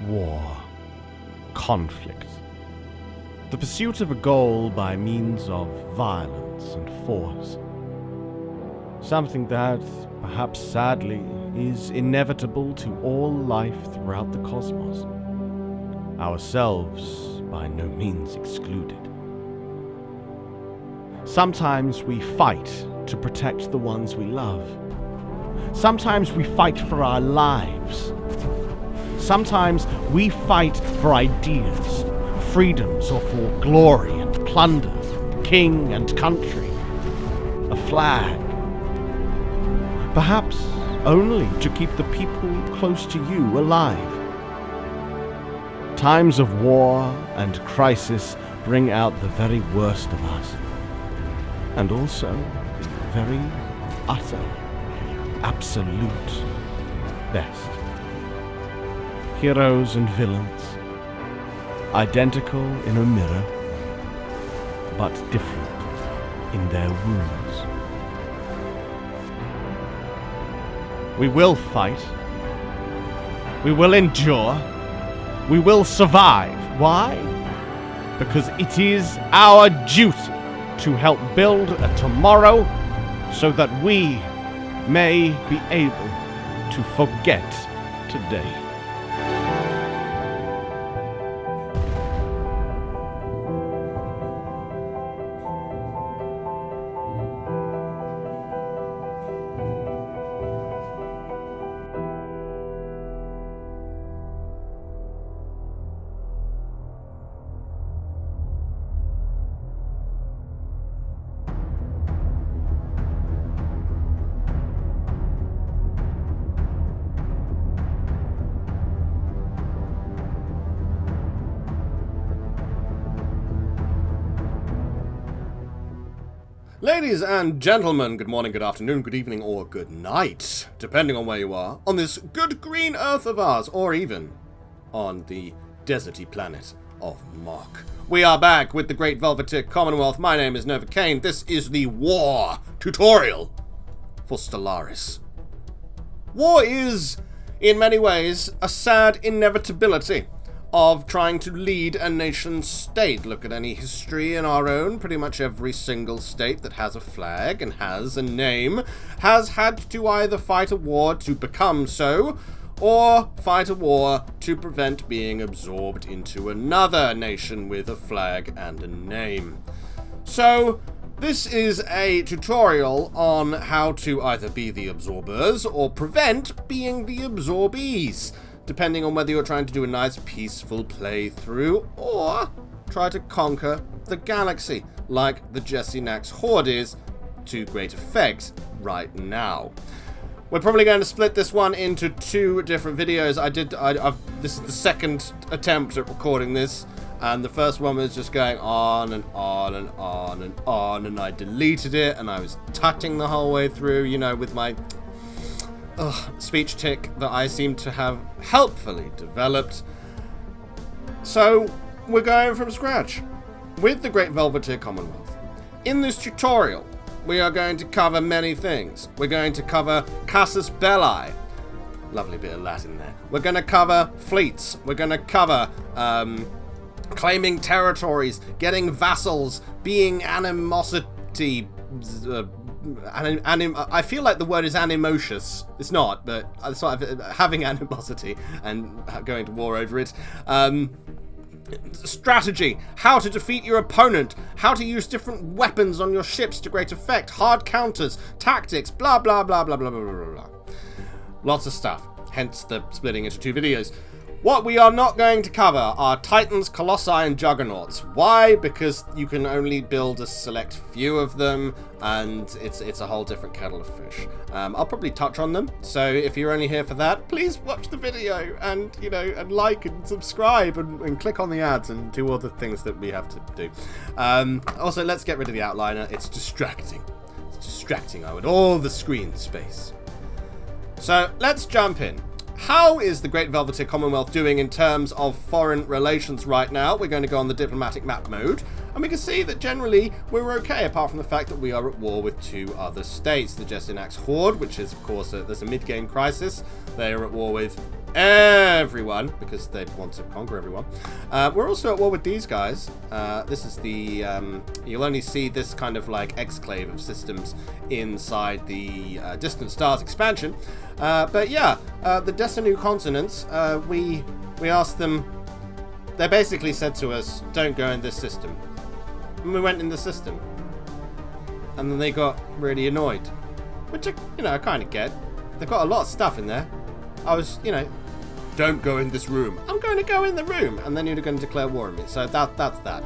war, conflict. The pursuit of a goal by means of violence and force. Something that, perhaps sadly, is inevitable to all life throughout the cosmos. Ourselves by no means excluded. Sometimes we fight to protect the ones we love. Sometimes we fight for our lives. Sometimes we fight for ideas, freedoms, or for glory and plunder, king and country, a flag. Perhaps only to keep the people close to you alive. Times of war and crisis bring out the very worst of us, and also the very utter, absolute best. Heroes and villains, identical in a mirror, but different in their wounds. We will fight. We will endure. We will survive. Why? Because it is our duty to help build a tomorrow so that we may be able to forget today. Ladies and gentlemen, good morning, good afternoon, good evening, or good night, depending on where you are, on this good green earth of ours, or even on the deserty planet of Mok. We are back with the Great Velveteer Commonwealth. My name is Nova Kane. This is the War tutorial for Stellaris. War is, in many ways, a sad inevitability of trying to lead a nation state. Look at any history in our own. Pretty much every single state that has a flag and has a name has had to either fight a war to become so, or fight a war to prevent being absorbed into another nation with a flag and a name. So, this is a tutorial on how to either be the absorbers or prevent being the absorbees, depending on whether you're trying to do a nice peaceful playthrough or try to conquer the galaxy, like the Jesse Nax Horde is to great effect right now. We're probably going to split this one into two different videos. This is the second attempt at recording this, and the first one was just going on and on and on and on, and I deleted it, and I was tutting the whole way through, you know, with my speech tick that I seem to have helpfully developed. So, we're going from scratch with the Great Velveteer Commonwealth. In this tutorial, we are going to cover many things. We're going to cover Casus Belli. Lovely bit of Latin there. We're going to cover fleets. We're going to cover claiming territories, getting vassals, being animosity. I feel like the word is animosious. It's not, but it's sort of having animosity and going to war over it. Strategy, how to defeat your opponent, how to use different weapons on your ships to great effect, hard counters, tactics, blah blah blah blah blah blah blah blah. Lots of stuff, hence the splitting into two videos. What we are not going to cover are Titans, Colossi, and Juggernauts. Why? Because you can only build a select few of them, and it's a whole different kettle of fish. I'll probably touch on them, so if you're only here for that, please watch the video and, you know, and like and subscribe and click on the ads and do all the things that we have to do. Also, let's get rid of the outliner. It's distracting. It's distracting, with all the screen space. So let's jump in. How is the Great Velveteer Commonwealth doing in terms of foreign relations right now? We're going to go on the diplomatic map mode, and we can see that generally we're okay, apart from the fact that we are at war with two other states. The Jesse Nax Horde, which is, of course, there's a mid-game crisis. They are at war with everyone, because they want to conquer everyone. We're also at war with these guys. This is the... you'll only see this kind of like exclave of systems inside the Distant Stars expansion. But yeah, the Desanu continents, we asked them... They basically said to us, don't go in this system. And we went in the system. And then they got really annoyed. Which, I kind of get. They've got a lot of stuff in there. I was, don't go in this room. I'm going to go in the room. And then you're going to declare war on me. So that's that.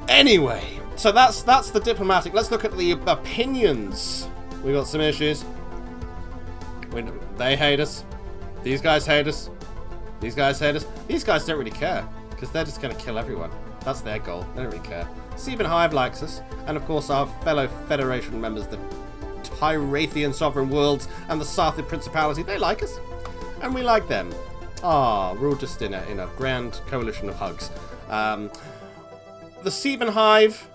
Anyway, so that's the diplomatic. Let's look at the opinions. We got some issues. They hate us. These guys hate us. These guys hate us. These guys don't really care, because they're just going to kill everyone. That's their goal. They don't really care. Steven Hive likes us, and of course our fellow Federation members, the Tyrathian Sovereign Worlds and the Sarthid Principality, they like us, and we like them. We're all just in a grand coalition of hugs. The Steven Hive,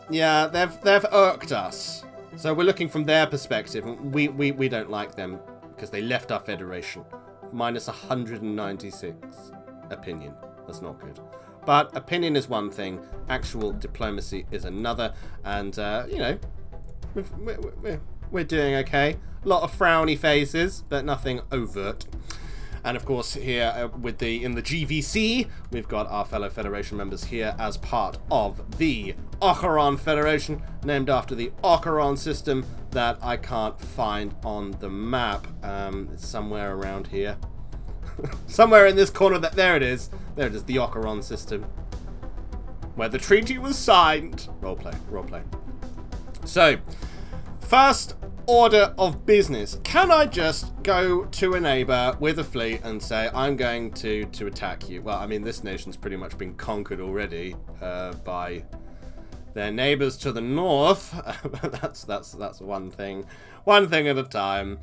yeah, they've irked us. So we're looking from their perspective. We don't like them because they left our Federation. Minus 196 opinion. That's not good. But opinion is one thing, actual diplomacy is another, and we're doing okay. A lot of frowny faces, but nothing overt. And of course, here in the GVC, we've got our fellow Federation members here as part of the Ocaron Federation, named after the Ocaron system that I can't find on the map. It's somewhere around here. Somewhere in this corner. There it is. There it is, the Ocaron system, where the treaty was signed. Roleplay. So, first order of business. Can I just go to a neighbor with a fleet and say, I'm going to attack you? Well, I mean, this nation's pretty much been conquered already by their neighbors to the north. That's one thing at a time.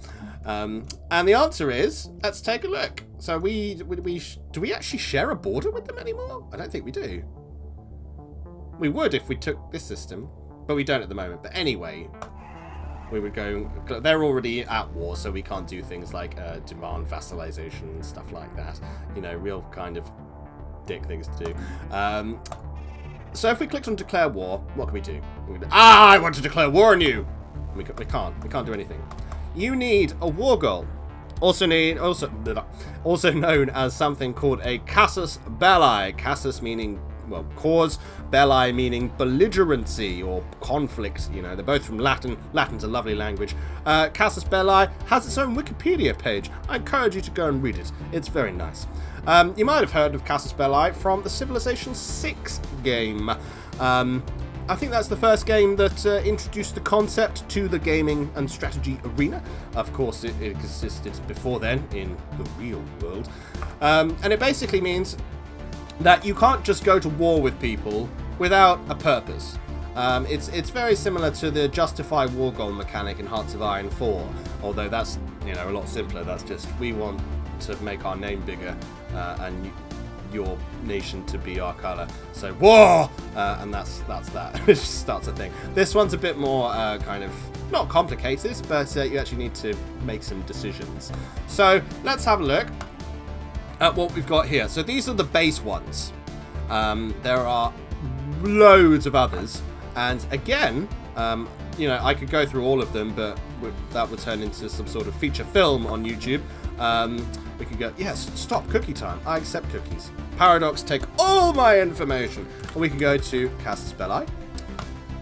And the answer is, let's take a look. So do we actually share a border with them anymore? I don't think we do. We would if we took this system, but we don't at the moment. But anyway, we would go. They're already at war, so we can't do things like demand vassalization and stuff like that. Real kind of dick things to do. So if we clicked on declare war, what can we do? I want to declare war on you. We can't do anything. You need a war goal, also known as something called a Casus Belli. Casus meaning, well, cause, belli meaning belligerency or conflict. They're both from Latin. Latin's a lovely language. Casus Belli has its own Wikipedia page. I encourage you to go and read it. It's very nice. You might have heard of Casus Belli from the Civilization 6 game. I think that's the first game that introduced the concept to the gaming and strategy arena. Of course, it existed before then in the real world. And it basically means that you can't just go to war with people without a purpose. It's very similar to the Justify War Goal mechanic in Hearts of Iron 4, although that's a lot simpler. That's just, we want to make our name bigger and your nation to be our colour. So war, and that's that. It just starts a thing. This one's a bit more kind of not complicated, but you actually need to make some decisions. So let's have a look at what we've got here. So these are the base ones. There are loads of others, and again, I could go through all of them, but that would turn into some sort of feature film on YouTube. We could go, yes, stop cookie time. I accept cookies. Paradox, take all my information. And we can go to Casus Belli.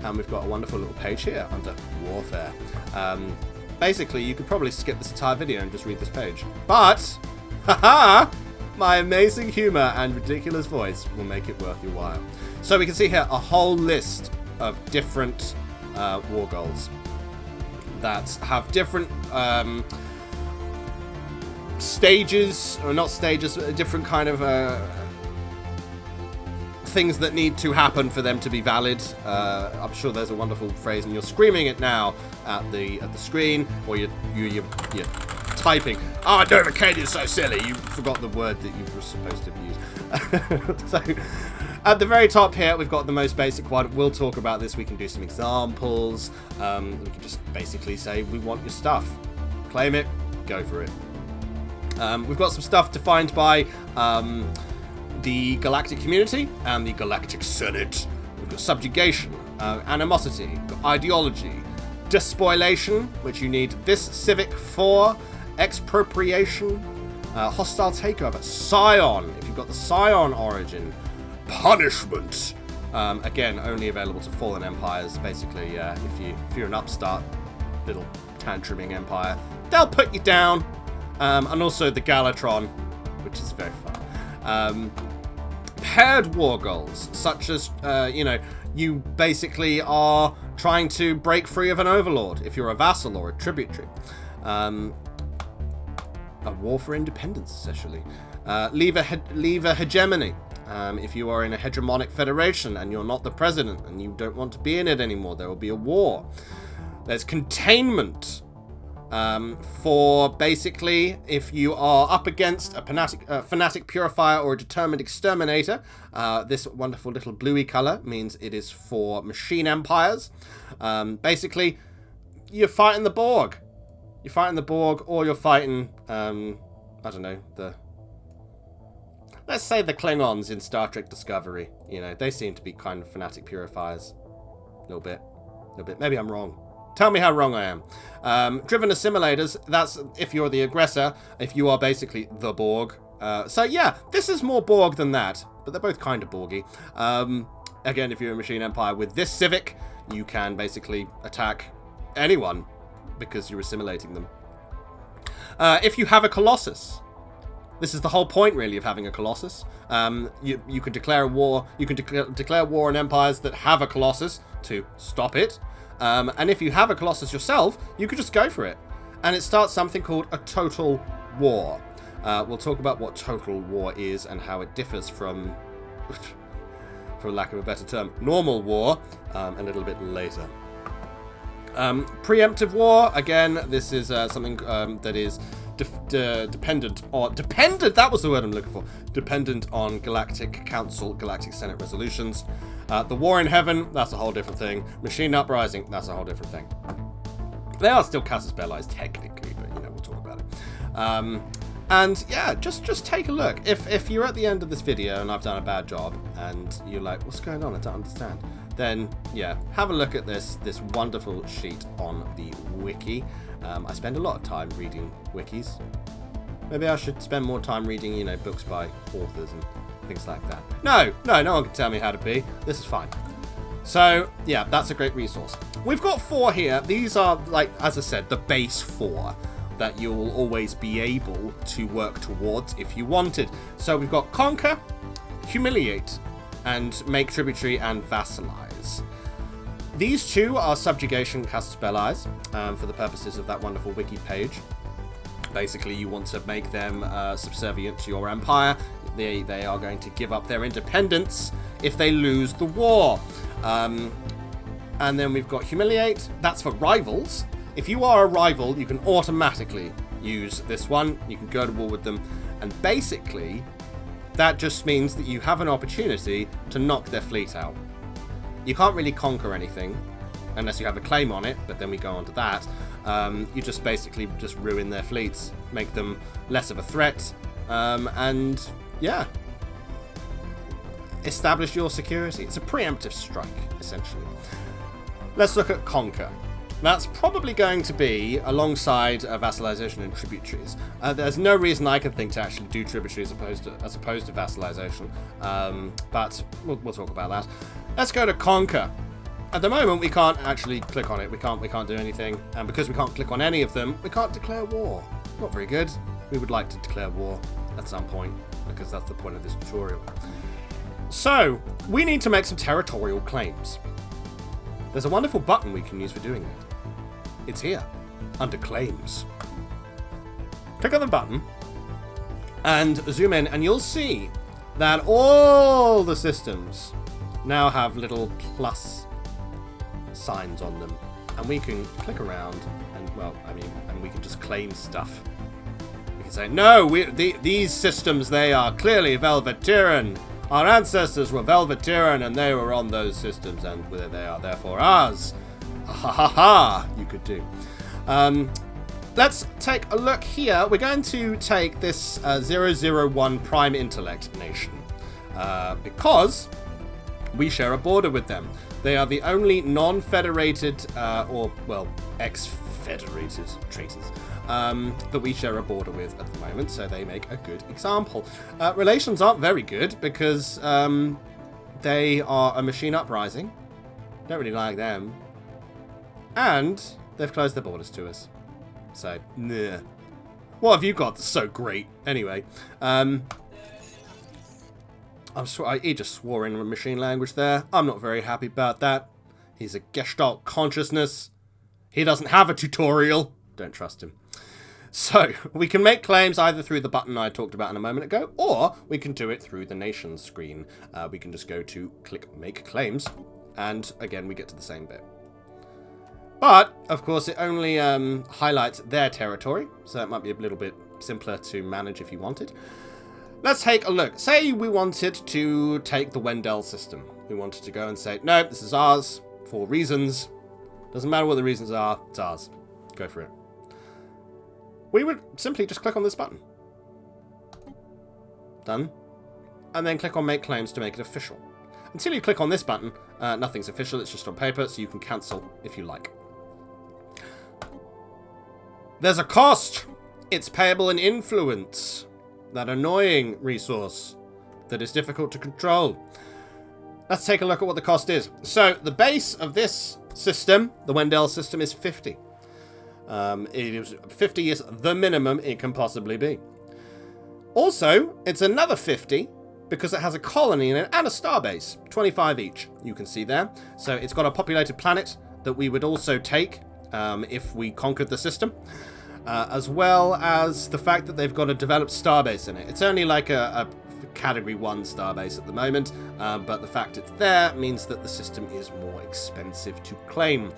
And we've got a wonderful little page here under Warfare. Basically, you could probably skip this entire video and just read this page. But, haha, my amazing humor and ridiculous voice will make it worth your while. So we can see here a whole list of different war goals that have different stages, or not stages, but different kind of things that need to happen for them to be valid. I'm sure there's a wonderful phrase, and you're screaming it now at the screen, or you're typing. Oh no, Kane is so silly. You forgot the word that you were supposed to use. So at the very top here, we've got the most basic one. We'll talk about this. We can do some examples. We can just basically say we want your stuff. Claim it. Go for it. We've got some stuff defined by the Galactic Community and the Galactic Senate. We've got Subjugation, Animosity, Ideology, Despoilation, which you need this civic for, Expropriation, Hostile Takeover, Scion, if you've got the Scion origin, Punishment, again, only available to fallen empires, basically, if you're an upstart little tantruming empire, they'll put you down, and also the Galatron, which is very fun. Paired war goals, such as, you basically are trying to break free of an overlord, if you're a vassal or a tributary. A war for independence, essentially. Leave a hegemony. If you are in a hegemonic federation and you're not the president and you don't want to be in it anymore, there will be a war. There's containment. For basically, if you are up against a fanatic purifier or a determined exterminator, this wonderful little bluey color means it is for machine empires. Basically, you're fighting the Borg. You're fighting the Borg, or you're fighting, I don't know, let's say the Klingons in Star Trek Discovery. You know, they seem to be kind of fanatic purifiers. A little bit. Maybe I'm wrong. Tell me how wrong I am. Driven assimilators, that's if you're the aggressor, if you are basically the Borg. So yeah, this is more Borg than that, but they're both kind of Borgy. Again, if you're a machine empire with this civic, you can basically attack anyone because you're assimilating them. If you have a Colossus, this is the whole point, really, of having a Colossus. You can declare a war. You can declare war on empires that have a Colossus to stop it. And if you have a Colossus yourself, you could just go for it. And it starts something called a total war. We'll talk about what total war is and how it differs from, for lack of a better term, normal war, a little bit later. Preemptive war, again, this is something that is dependent, that was the word I'm looking for, dependent on Galactic Council, Galactic Senate resolutions. The War in Heaven, that's a whole different thing. Machine Uprising, that's a whole different thing. They are still Casus Belli technically, but, we'll talk about it. And, yeah, just take a look. If you're at the end of this video and I've done a bad job, and you're like, what's going on, I don't understand, then, yeah, have a look at this wonderful sheet on the wiki. I spend a lot of time reading wikis. Maybe I should spend more time reading, books by authors and things like that. No one can tell me how to be. This is fine. So, yeah, that's a great resource. We've got 4 here. These are, like, as I said, the base 4 that you'll always be able to work towards if you wanted. So we've got Conquer, Humiliate, and Make Tributary and Vassalize. These 2 are Subjugation, Casus Belli, for the purposes of that wonderful wiki page. Basically, you want to make them subservient to your empire. They are going to give up their independence if they lose the war. And then we've got Humiliate. That's for rivals. If you are a rival, you can automatically use this one. You can go to war with them. And basically, that just means that you have an opportunity to knock their fleet out. You can't really conquer anything unless you have a claim on it, but then we go on to that. You just basically just ruin their fleets, make them less of a threat, and yeah, establish your security. It's a preemptive strike, essentially. Let's look at Conquer. That's probably going to be alongside vassalization and tributaries. There's no reason I can think to actually do tributaries as opposed to vassalization, but we'll talk about that. Let's go to Conquer. At the moment, we can't actually click on it. We can't do anything, and because we can't click on any of them, we can't declare war. Not very good. We would like to declare war at some point, because that's the point of this tutorial. So, we need to make some territorial claims. There's a wonderful button we can use for doing that. It's here, under Claims. Click on the button, and zoom in, and you'll see that all the systems now have little plus signs on them, and we can click around, and and we can just claim stuff. We can say, no, these systems, they are clearly Velveteran. Our ancestors were Velveteran, and they were on those systems, and they are therefore ours. Ha ha ha, you could do. let's take a look here. We're going to take this 001 Prime Intellect nation because we share a border with them. They are the only non-federated, ex-federated traitors that we share a border with at the moment, so they make a good example. Relations aren't very good because they are a machine uprising. Don't really like them. And they've closed their borders to us. So, nah. What have you got that's so great? Anyway, he just swore in machine language there. I'm not very happy about that. He's a Gestalt consciousness. He doesn't have a tutorial. Don't trust him. So, we can make claims either through the button I talked about in a moment ago, or we can do it through the nations screen. We can just go to click Make Claims, and again, we get to the same bit. But, of course, it only highlights their territory, so it might be a little bit simpler to manage if you wanted. Let's take a look. Say we wanted to take the Wendell system. We wanted to go and say, no, this is ours for reasons. Doesn't matter what the reasons are, it's ours. Go for it. We would simply just click on this button. Done. And then click on Make Claims to make it official. Until you click on this button, nothing's official, it's just on paper, so you can cancel if you like. There's a cost. It's payable in influence. That annoying resource that is difficult to control. Let's take a look at what the cost is. So, the base of this system, the Wendell system, is 50. It is 50 is the minimum it can possibly be. Also, it's another 50 because it has a colony in it and a starbase. 25 each, you can see there. So it's got a populated planet that we would also take if we conquered the system. As well as the fact that they've got a developed starbase in it. It's only like a Category 1 starbase at the moment, but the fact it's there means that the system is more expensive to claim.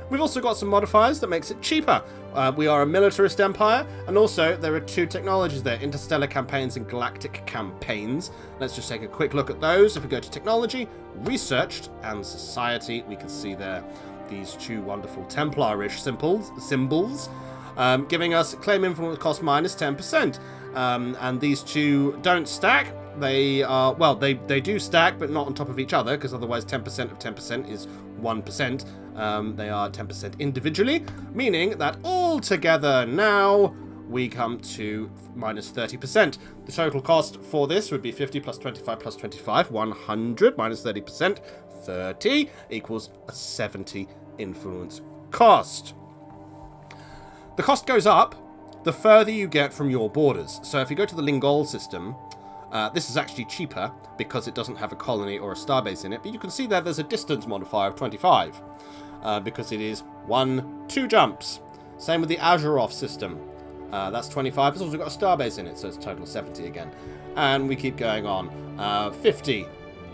We've also got some modifiers that makes it cheaper. We are a militarist empire, and also there are two technologies there, interstellar campaigns and galactic campaigns. Let's just take a quick look at those. If we go to technology, researched, and society, we can see there these two wonderful Templarish symbols, giving us claim influence cost minus 10%. And these two don't stack. They are, well, they do stack, but not on top of each other, because otherwise 10% of 10% is 1%. They are 10% individually, meaning that all together now we come to minus 30%. The total cost for this would be 50 plus 25 plus 25, 100 minus 30%, 30 equals a 70 influence cost. The cost goes up the further you get from your borders. So if you go to the Lingol system, this is actually cheaper because it doesn't have a colony or a starbase in it, but you can see there's a distance modifier of 25 because it is 2 jumps. Same with the Azeroth system. That's 25. It's also got a starbase in it, so it's a total of 70 again. And we keep going on. 50,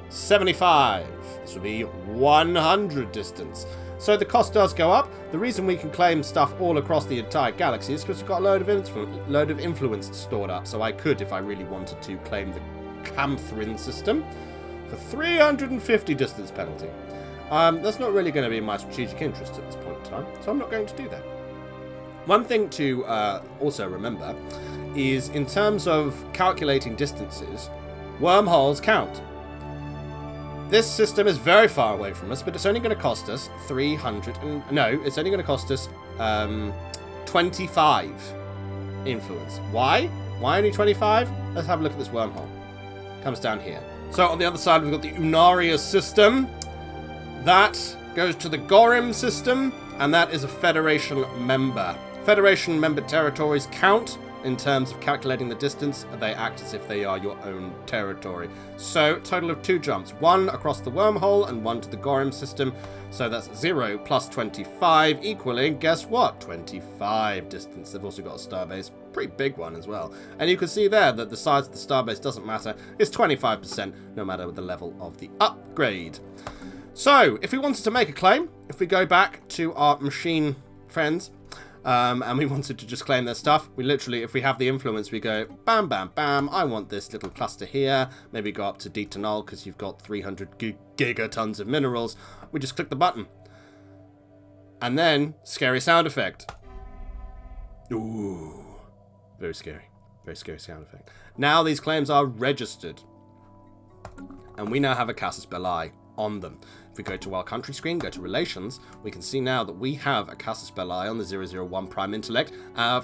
75. This would be 100 distance. So the cost does go up. The reason we can claim stuff all across the entire galaxy is because we've got a load of influence stored up. So I could, if I really wanted to, claim the Camthrin system for 350 distance penalty. That's not really going to be in my strategic interest at this point in time, so I'm not going to do that. One thing to also remember is in terms of calculating distances, wormholes count. This system is very far away from us, but it's only going to cost us it's only going to cost us 25 influence. Why? Why only 25? Let's have a look at this wormhole. Comes down here. So on the other side, we've got the Unaria system. That goes to the Gorim system, and that is a Federation member. Federation member territories count in terms of calculating the distance. They act as if they are your own territory. So, total of 2 jumps. 1 across the wormhole and 1 to the Gorim system. So that's 0 plus 25 equaling, guess what? 25 distance. They've also got a starbase. Pretty big one as well. And you can see there that the size of the starbase doesn't matter. It's 25% no matter the level of the upgrade. So, if we wanted to make a claim, if we go back to our machine friends, and we wanted to just claim their stuff, we literally, if we have the influence, we go bam, bam, bam, I want this little cluster here, maybe go up to D to null because you've got 300 gigatons of minerals. We just click the button. And then, scary sound effect. Ooh. Very scary. Very scary sound effect. Now these claims are registered. And we now have a Casus Belli on them. If we go to our country screen, go to Relations, we can see now that we have a Casus Belli on the 001 Prime Intellect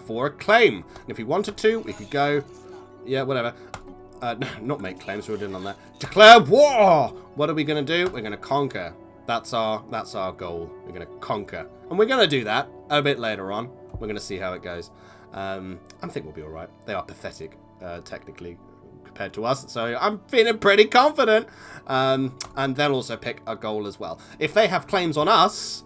for a claim. And if we wanted to, we could go... Yeah, whatever. Not make claims, we're doing on that. Declare war! What are we going to do? We're going to conquer. That's our goal. We're going to conquer. And we're going to do that a bit later on. We're going to see how it goes. I think we'll be alright. They are pathetic, technically, compared to us. So I'm feeling pretty confident. And they'll also pick a goal as well. If they have claims on us,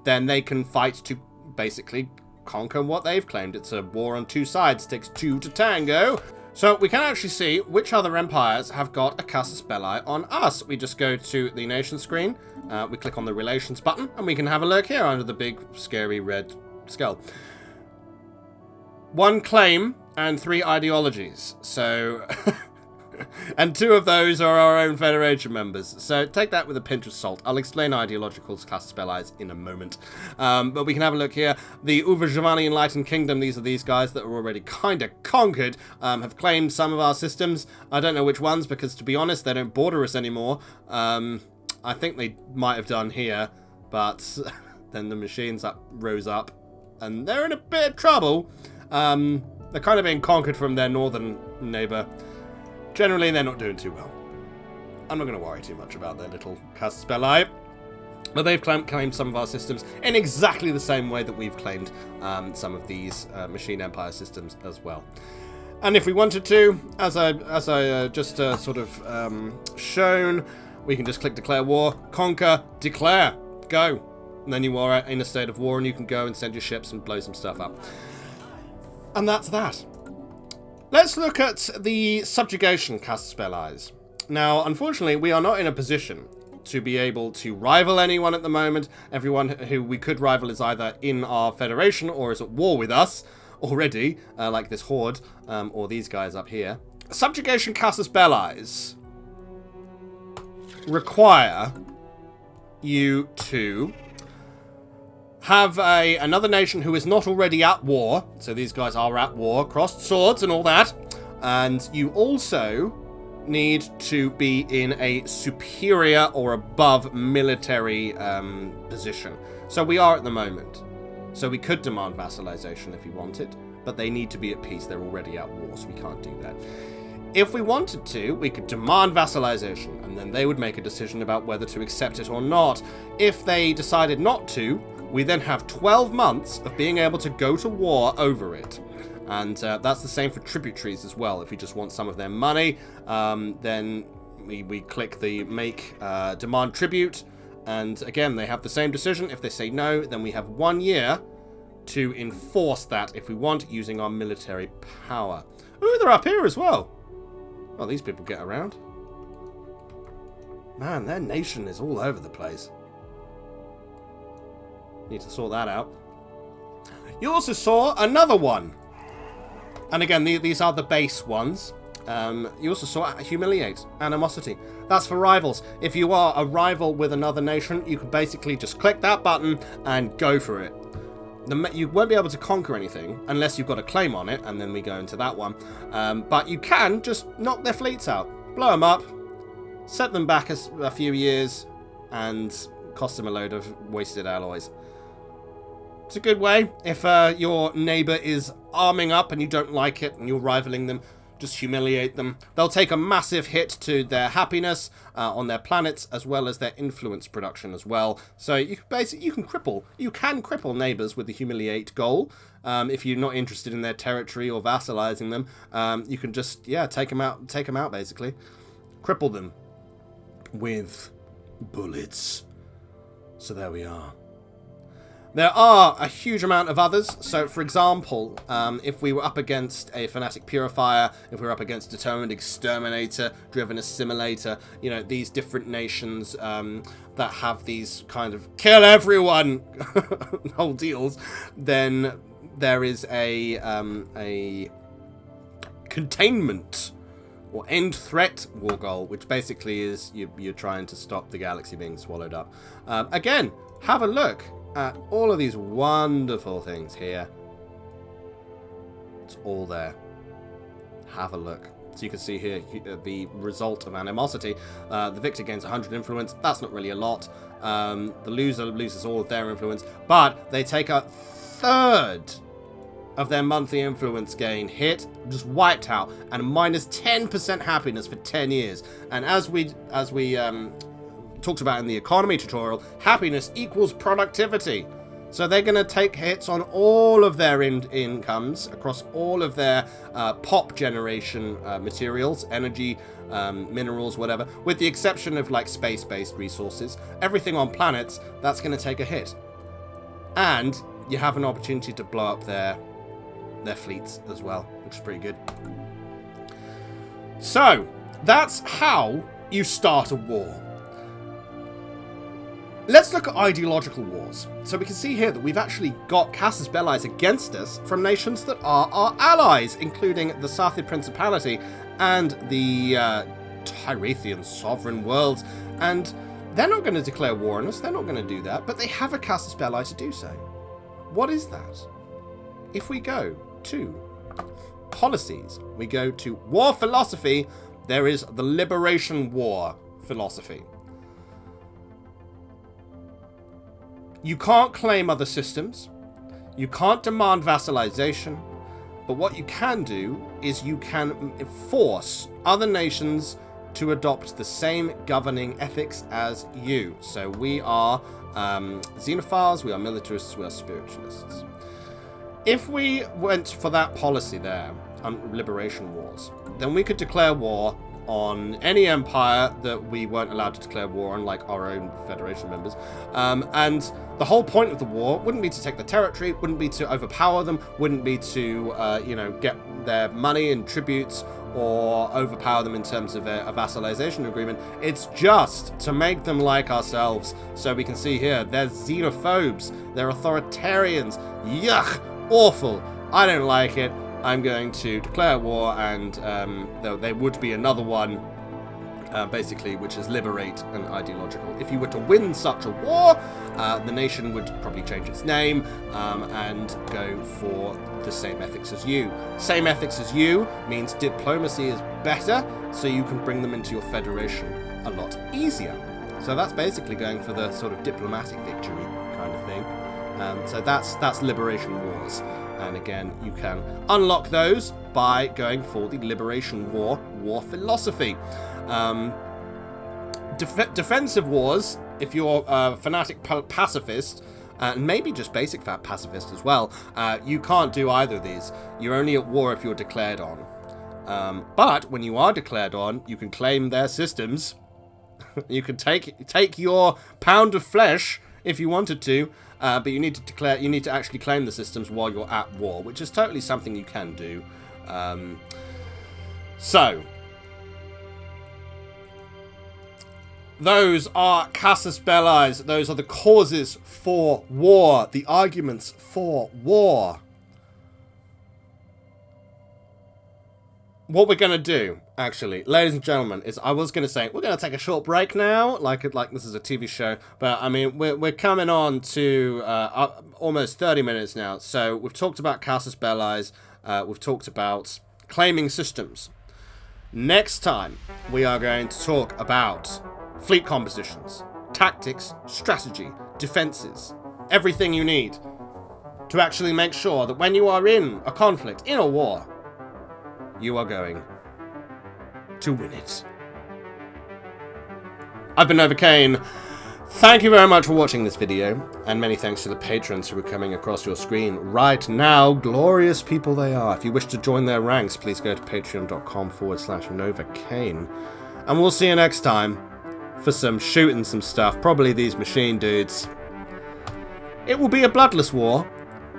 then they can fight to basically conquer what they've claimed. It's a war on two sides. It takes two to tango. So we can actually see which other empires have got a Casus Belli on us. We just go to the nation screen, we click on the Relations button, and we can have a look here under the big, scary red skull. 1 claim and 3 ideologies. So, and 2 of those are our own Federation members. So take that with a pinch of salt. I'll explain Ideological Casus Belli in a moment. But we can have a look here. The Uvajavani Enlightened Kingdom, these are these guys that are already kind of conquered, have claimed some of our systems. I don't know which ones, because to be honest, they don't border us anymore. I think they might have done here, but then the machines rose up, and they're in a bit of trouble. They're kind of being conquered from their northern neighbour. Generally, they're not doing too well. I'm not going to worry too much about their little Casus Belli. But they've claimed some of our systems in exactly the same way that we've claimed some of these Machine Empire systems as well. And if we wanted to, as I just sort of shown, we can just click Declare War, Conquer, Declare, go. And then you are in a state of war, and you can go and send your ships and blow some stuff up. And that's that. Let's look at the Subjugation Casus Belli. Now, unfortunately, we are not in a position to be able to rival anyone at the moment. Everyone who we could rival is either in our Federation or is at war with us already, like this Horde, or these guys up here. Subjugation Casus Belli require you to have another nation who is not already at war. So these guys are at war, crossed swords and all that. And you also need to be in a superior or above military position. So we are at the moment. So we could demand vassalization if we wanted, but they need to be at peace. They're already at war, so we can't do that. If we wanted to, we could demand vassalization, and then they would make a decision about whether to accept it or not. If they decided not to, we then have 12 months of being able to go to war over it. And that's the same for tributaries as well. If we just want some of their money, then we click the make demand tribute. And again, they have the same decision. If they say no, then we have 1 year to enforce that if we want, using our military power. Ooh, they're up here as well. Well, these people get around. Man, their nation is all over the place. Need to sort that out. You also saw another one. And again, these are the base ones. You also saw Humiliate, Animosity. That's for rivals. If you are a rival with another nation, you can basically just click that button and go for it. You won't be able to conquer anything unless you've got a claim on it, and then we go into that one. But you can just knock their fleets out, blow them up, set them back a few years, and cost them a load of wasted alloys. It's a good way. If your neighbor is arming up and you don't like it and you're rivaling them, just humiliate them. They'll take a massive hit to their happiness on their planets, as well as their influence production as well. So you can cripple neighbors with the humiliate goal. If you're not interested in their territory or vassalizing them, you can just take them out basically, cripple them with bullets. So there we are. There are a huge amount of others. So, for example, if we were up against a Fanatic Purifier, if we were up against Determined Exterminator, Driven Assimilator, you know, these different nations that have these kind of kill everyone whole deals, then there is a Containment or End Threat war goal, which basically is you're trying to stop the galaxy being swallowed up. Again, have a look at all of these wonderful things here. It's all there. Have a look. So you can see here the result of animosity. The victor gains 100 influence. That's not really a lot. The loser loses all of their influence. But they take a third of their monthly influence gain hit, just wiped out, and a minus 10% happiness for 10 years. And as we talked about in the economy tutorial, happiness equals productivity. So they're going to take hits on all of their incomes across all of their pop generation materials, energy, minerals, whatever, with the exception of like space-based resources. Everything on planets, that's going to take a hit. And you have an opportunity to blow up their fleets as well, which is pretty good. So that's how you start a war. Let's look at ideological wars. So we can see here that we've actually got Casus Belli against us from nations that are our allies, including the Scythian Principality and the Tyrathian Sovereign Worlds. And they're not going to declare war on us, they're not going to do that, but they have a Casus Belli to do so. What is that? If we go to policies, we go to war philosophy, there is the Liberation War philosophy. You can't claim other systems, you can't demand vassalization, but what you can do is you can force other nations to adopt the same governing ethics as you. So we are xenophiles, we are militarists, we are spiritualists. If we went for that policy there, Liberation Wars, then we could declare war on any empire that we weren't allowed to declare war on, like our own Federation members. And the whole point of the war wouldn't be to take the territory, wouldn't be to overpower them, wouldn't be to, get their money and tributes or overpower them in terms of a vassalization agreement. It's just to make them like ourselves. So we can see here, they're xenophobes, they're authoritarians. Yuck, awful. I don't like it. I'm going to declare war, and there would be another one, basically, which is liberate and ideological. If you were to win such a war, the nation would probably change its name and go for the same ethics as you. Same ethics as you means diplomacy is better, so you can bring them into your federation a lot easier. So that's basically going for the sort of diplomatic victory kind of thing. So that's Liberation Wars. And again, you can unlock those by going for the Liberation War philosophy. Defensive wars, if you're a fanatic pacifist, and maybe just basic pacifist as well, you can't do either of these. You're only at war if you're declared on. But when you are declared on, you can claim their systems. You can take your pound of flesh if you wanted to. But you need to actually claim the systems while you're at war, which is totally something you can do. So, those are Casus Belli. Those are the causes for war, the arguments for war. What we're going to do, actually, ladies and gentlemen, is I was going to say, we're going to take a short break now, like this is a TV show, but I mean, we're coming on to almost 30 minutes now. So we've talked about Casus Belli, we've talked about claiming systems. Next time, we are going to talk about fleet compositions, tactics, strategy, defenses, everything you need to actually make sure that when you are in a conflict, in a war, you are going to win it. I've been Nova Kane. Thank you very much for watching this video, and many thanks to the patrons who are coming across your screen right now. Glorious people they are. If you wish to join their ranks, please go to patreon.com/Nova Kane. And we'll see you next time for some shooting some stuff. Probably these machine dudes. It will be a bloodless war,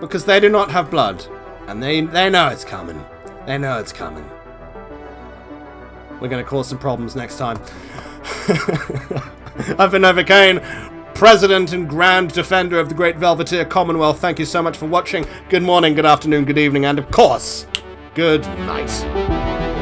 because they do not have blood. And they know it's coming. They know it's coming. We're going to cause some problems next time. I've been Nova Kane, President and Grand Defender of the Great Velveteer Commonwealth. Thank you so much for watching. Good morning, good afternoon, good evening, and of course, good night.